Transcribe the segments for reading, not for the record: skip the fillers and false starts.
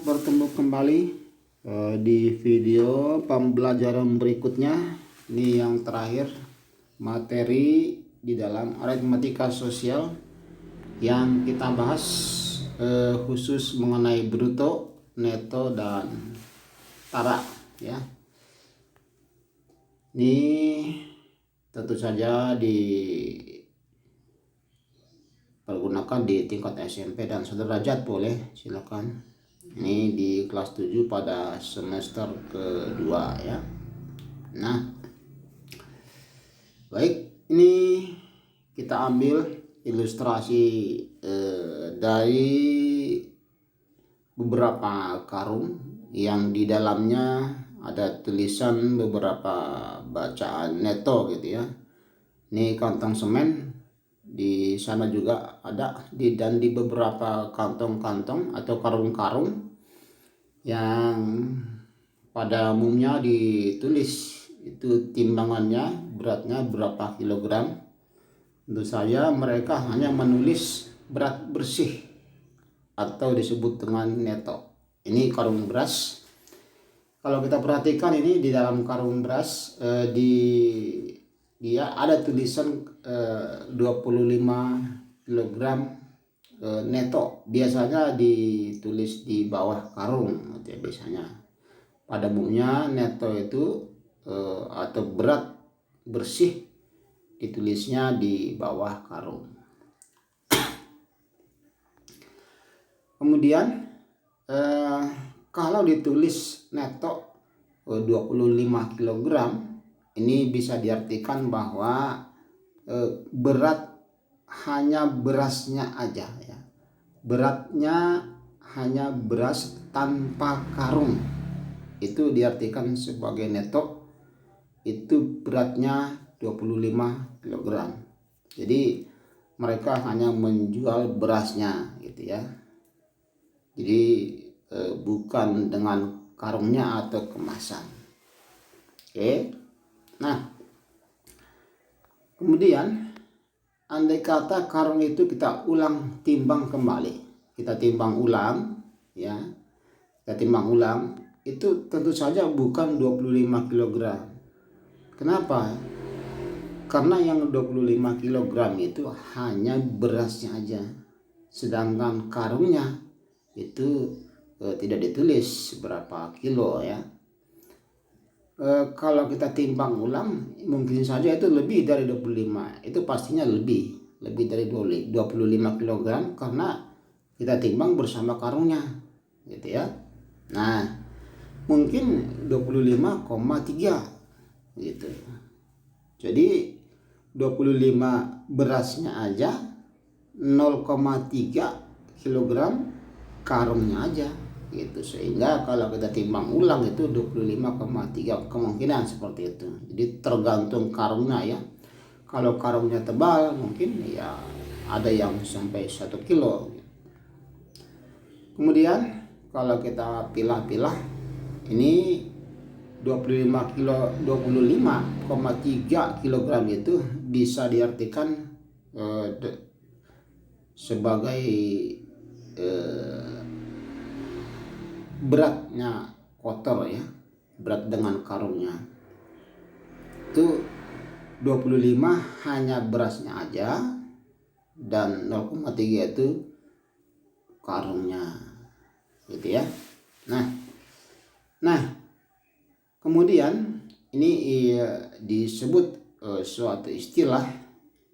bertemu kembali di video pembelajaran berikutnya. Ini yang terakhir materi di dalam aritmatika sosial yang kita bahas khusus mengenai bruto, neto, dan tara ya. Ini tentu saja dipergunakan di tingkat SMP dan sederajat, boleh silakan. Ini di kelas 7 pada semester kedua ya. Nah, baik, ini kita ambil ilustrasi dari beberapa karung yang di dalamnya ada tulisan beberapa bacaan neto gitu ya. Ini kantong semen, di sana juga ada, dan di beberapa kantong-kantong atau karung-karung yang pada umumnya ditulis itu timbangannya, beratnya berapa kilogram. Tentu saja mereka hanya menulis berat bersih atau disebut dengan neto. Ini karung beras. Kalau kita perhatikan ini di dalam karung beras dia ada tulisan 25 kg neto. Biasanya ditulis di bawah karung gitu ya, biasanya. Pada umumnya neto itu atau berat bersih ditulisnya di bawah karung. Kemudian kalau ditulis neto 25 kg, ini bisa diartikan bahwa berat hanya berasnya aja ya. Beratnya hanya beras tanpa karung. Itu diartikan sebagai neto. Itu beratnya 25 kg. Jadi mereka hanya menjual berasnya gitu ya. Jadi bukan dengan karungnya atau kemasan. Oke. Nah, kemudian andai kata karung itu kita ulang timbang kembali, kita timbang ulang ya, kita timbang ulang, itu tentu saja bukan 25 kg. Kenapa? Karena yang 25 kg itu hanya berasnya aja, sedangkan karungnya itu tidak ditulis berapa kilo ya. Kalau kita timbang ulang mungkin saja itu lebih dari 25, itu pastinya lebih dari 25 kg karena kita timbang bersama karungnya gitu ya. Nah, mungkin 25,3 gitu. Jadi 25 berasnya aja, 0,3 kg karungnya aja gitu, sehingga kalau kita timbang ulang itu 25,3 kemungkinan seperti itu. Jadi tergantung karungnya ya. Kalau karungnya tebal mungkin ya ada yang sampai 1 kilo. Kemudian kalau kita pilah-pilah, ini 25,3 kg itu bisa diartikan sebagai beratnya kotor ya, berat dengan karungnya. Itu 25 hanya berasnya aja dan 0,3 itu karungnya gitu ya. Nah kemudian ini disebut suatu istilah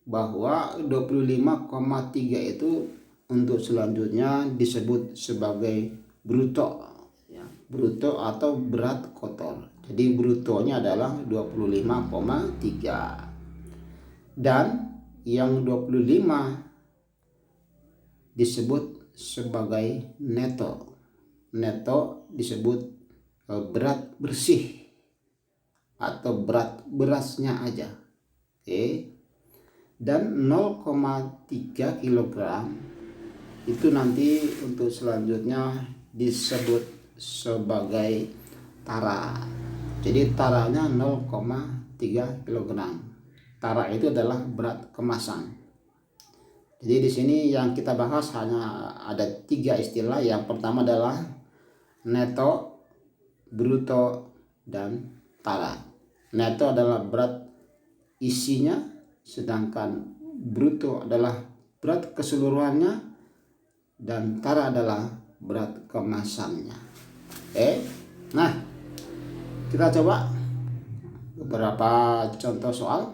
bahwa 25,3 itu untuk selanjutnya disebut sebagai bruto ya, bruto atau berat kotor. Jadi brutonya adalah 25,3 dan yang 25 disebut sebagai neto. Neto disebut berat bersih atau berat berasnya aja. Oke. Dan 0,3 kg itu nanti untuk selanjutnya disebut sebagai tara. Jadi taranya 0,3 kg. Tara itu adalah berat kemasan. Jadi di sini yang kita bahas hanya ada 3 istilah. Yang pertama adalah neto, bruto, dan tara. Neto adalah berat isinya, sedangkan bruto adalah berat keseluruhannya, dan tara adalah berat kemasannya. Nah, kita coba beberapa contoh soal.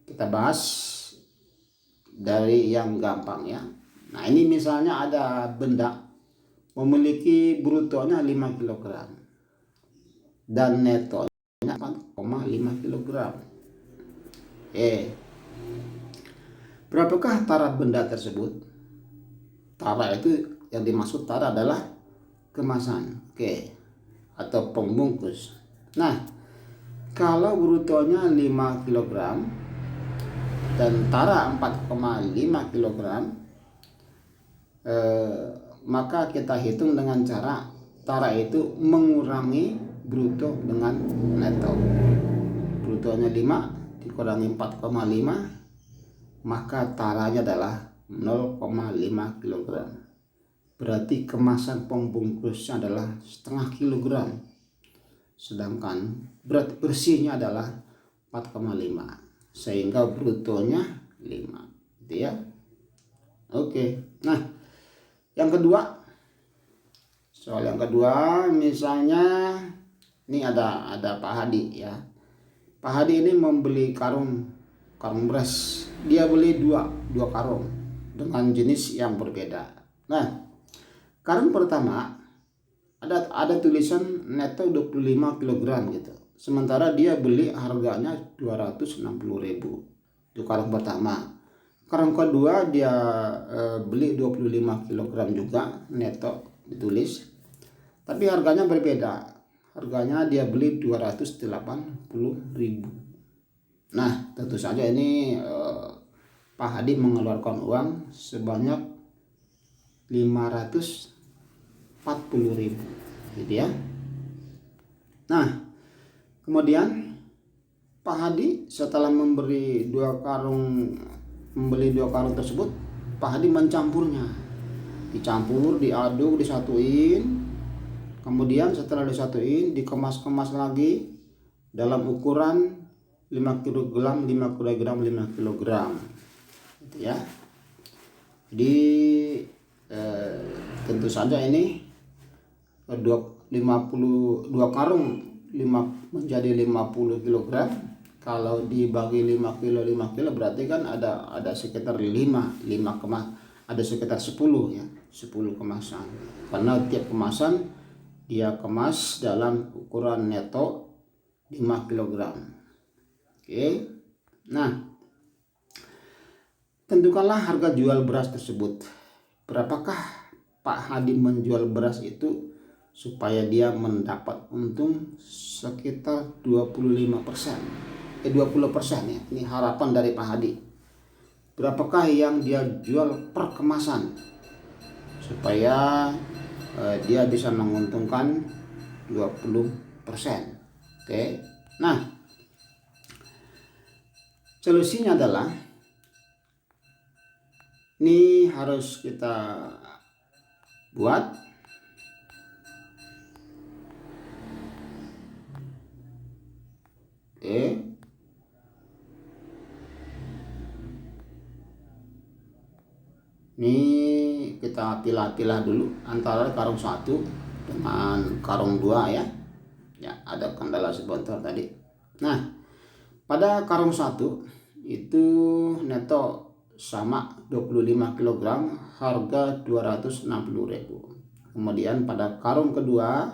Kita bahas dari yang gampang ya. Nah, ini misalnya ada benda memiliki brutonya 5 kg dan netonya 4,5 kg. Berapakah tara benda tersebut? Tara itu yang dimaksud tara adalah kemasan, atau pembungkus. Nah, kalau brutonya 5 kg dan tara 4,5 kg, maka kita hitung dengan cara tara itu mengurangi bruto dengan neto. Brutonya 5 dikurangi 4,5, maka taranya adalah 0,5 kg. Berarti kemasan pembungkusnya adalah setengah kilogram, sedangkan berat bersihnya adalah 4,5, sehingga brutonya 5, gitu ya. Nah, yang kedua, soal yang kedua, misalnya ini ada Pak Hadi ya. Pak Hadi ini membeli karung beras. Dia beli dua karung dengan jenis yang berbeda. Nah, karung pertama ada tulisan neto 25 kg gitu. Sementara dia beli harganya 260.000. Itu karung pertama. Karung kedua dia beli 25 kg juga neto ditulis. Tapi harganya berbeda. Harganya dia beli 280.000. Nah, tentu saja ini Pak Hadi mengeluarkan uang sebanyak 540.000, gitu ya. Nah, kemudian Pak Hadi setelah membeli dua karung tersebut, Pak Hadi mencampurnya. Dicampur, diaduk, disatuin. Kemudian setelah disatuin, dikemas-kemas lagi dalam ukuran 5 kg, 5 kg, gitu ya. Jadi tentu saja ini 52 karung 5 menjadi 50 kg. Kalau dibagi 5 kilo berarti kan ada sekitar 5 ada sekitar 10 ya, 10 kemasan. Karena tiap kemasan dia kemas dalam ukuran neto 5 kg. Nah, tentukanlah harga jual beras tersebut. Berapakah Pak Hadi menjual beras itu supaya dia mendapat untung sekitar 20% ya. Ini harapan dari Pak Hadi. Berapakah yang dia jual per kemasan supaya dia bisa menguntungkan 20%. Nah, solusinya adalah ini harus kita buat ini kita pilah-pilah dulu antara karung 1 dengan karung 2 ya. Ya, ada kendala sebentar tadi. Nah, pada karung 1 itu neto sama 25 kg, harga 260.000. Kemudian pada karung kedua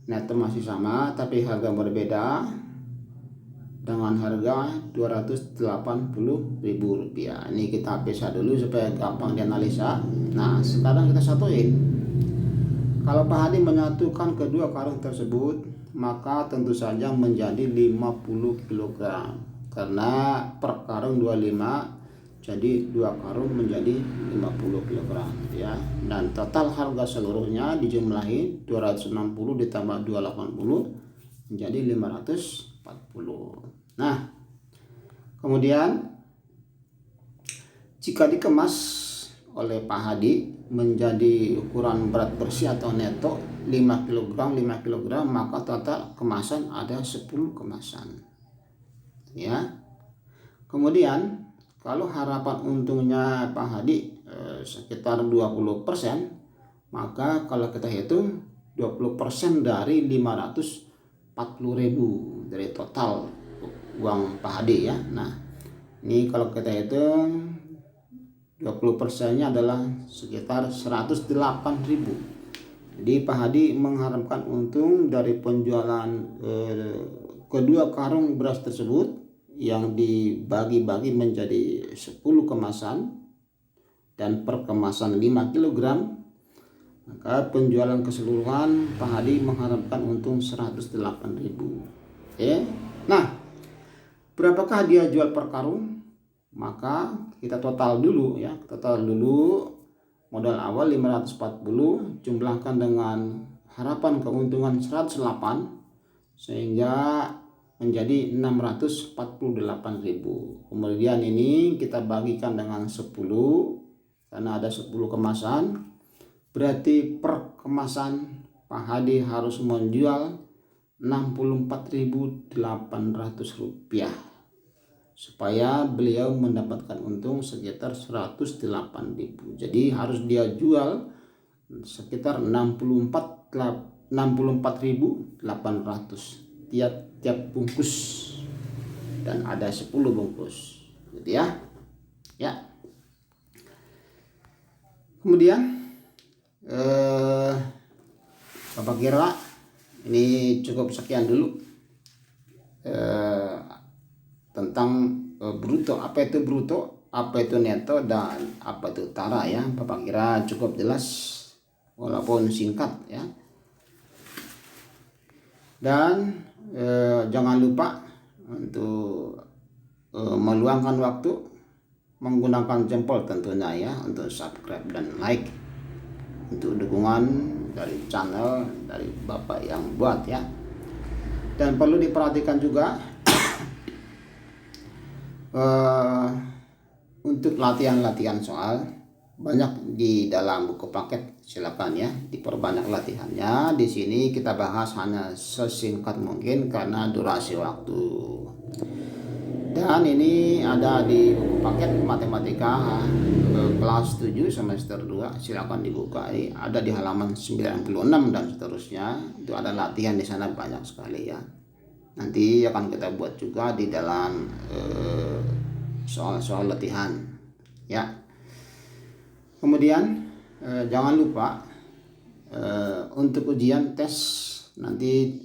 neto masih sama tapi harga berbeda dengan harga Rp280.000. Ini kita pisah dulu supaya gampang dianalisa. Nah, sekarang kita satuin. Kalau Pak Hadi menyatukan kedua karung tersebut, maka tentu saja menjadi 50 kg. Karena per karung 25, jadi 2 karung menjadi 50 kg ya. Dan total harga seluruhnya dijumlahi 260 ditambah 280 menjadi 540. Nah, kemudian jika dikemas oleh Pak Hadi menjadi ukuran berat bersih atau neto 5 kg, maka total kemasan ada 10 kemasan. Ya. Kemudian kalau harapan untungnya Pak Hadi sekitar 20%, maka kalau kita hitung 20% dari 540.000 dari total uang Pak Hadi ya. Nah, ini kalau kita hitung 20%-nya adalah sekitar 108.000. Jadi Pak Hadi mengharapkan untung dari penjualan kedua karung beras tersebut yang dibagi-bagi menjadi 10 kemasan dan per kemasan 5 kg. Maka penjualan keseluruhan Pak Hadi mengharapkan untung 108.000. Nah, berapakah dia jual per karung? Maka kita total dulu ya. Total dulu modal awal 540 jumlahkan dengan harapan keuntungan 108 sehingga menjadi 648.000. Kemudian ini kita bagikan dengan 10 karena ada 10 kemasan. Berarti per kemasan Pak Hadi harus menjual Rp64.800 supaya beliau mendapatkan untung sekitar 108.000. Jadi harus dia jual sekitar 64.800 tiap bungkus, dan ada 10 bungkus gitu ya. Kemudian Bapak kira ini cukup sekian dulu tentang bruto, apa itu bruto, apa itu neto, dan apa itu utara ya. Bapak kira cukup jelas walaupun singkat ya. Dan jangan lupa untuk meluangkan waktu menggunakan jempol tentunya ya untuk subscribe dan like untuk dukungan dari channel dari Bapak yang buat ya. Dan perlu diperhatikan juga untuk latihan-latihan soal banyak di dalam buku paket, silakan ya diperbanyak latihannya. Di sini kita bahas hanya sesingkat mungkin karena durasi waktu. Dan ini ada di buku paket matematika kelas 7 semester 2, silakan dibuka. Ini ada di halaman 96 dan seterusnya. Itu ada latihan di sana banyak sekali ya. Nanti akan kita buat juga di dalam soal-soal latihan ya. Kemudian jangan lupa untuk ujian tes nanti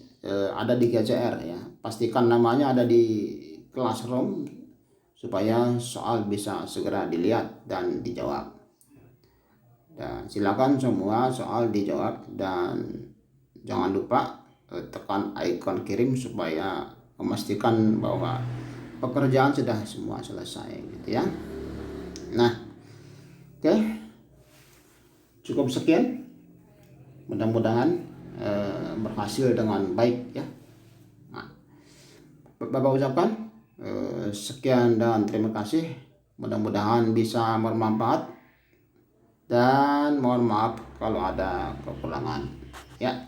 ada di GCR ya. Pastikan namanya ada di Classroom supaya soal bisa segera dilihat dan dijawab. Dan silakan semua soal dijawab, dan jangan lupa tekan ikon kirim supaya memastikan bahwa pekerjaan sudah semua selesai gitu ya. Nah, oke. Cukup sekian. Mudah-mudahan berhasil dengan baik ya. Nah, Bapak ucapkan sekian dan terima kasih. Mudah-mudahan bisa bermanfaat, dan mohon maaf kalau ada kekurangan ya.